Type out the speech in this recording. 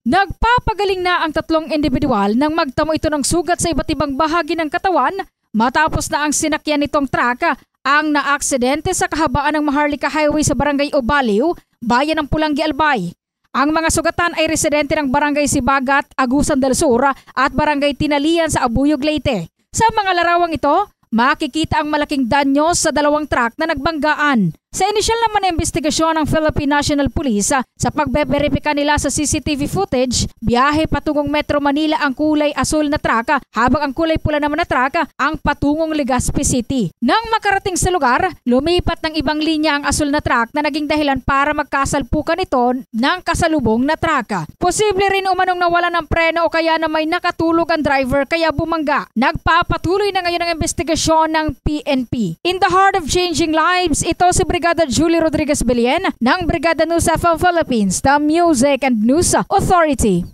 Nagpapagaling na ang tatlong individual nang magtamo ito ng sugat sa iba't ibang bahagi ng katawan matapos na ang sinakyan nitong truck ang naaksidente sa kahabaan ng Maharlika Highway sa Barangay Obaliw, bayan ng Pulangi, Albay. Ang mga sugatan ay residente ng Barangay Sibagat, Agusan del Sur at Barangay Tinalian sa Abuyog, Leyte. Sa mga larawang ito, makikita ang malaking danyo sa dalawang truck na nagbanggaan. Sa inisyal naman na investigasyon ng Philippine National Police sa pagbeberipika nila sa CCTV footage, biyahe patungong Metro Manila ang kulay asul na truck habang ang kulay pula naman na truck ang patungong Legazpi City. Nang makarating sa lugar, lumipat ng ibang linya ang asul na truck na naging dahilan para magkasalpukan ito ng kasalubong na truck. Posible rin umanong nawala ng preno o kaya na may nakatulog ang driver kaya bumangga. Nagpapatuloy na ngayon ang investigasyon ng PNP. In the heart of changing lives, ito si Brigada Julie Rodriguez Belien ng Brigada News FM Philippines, the Music and News Authority.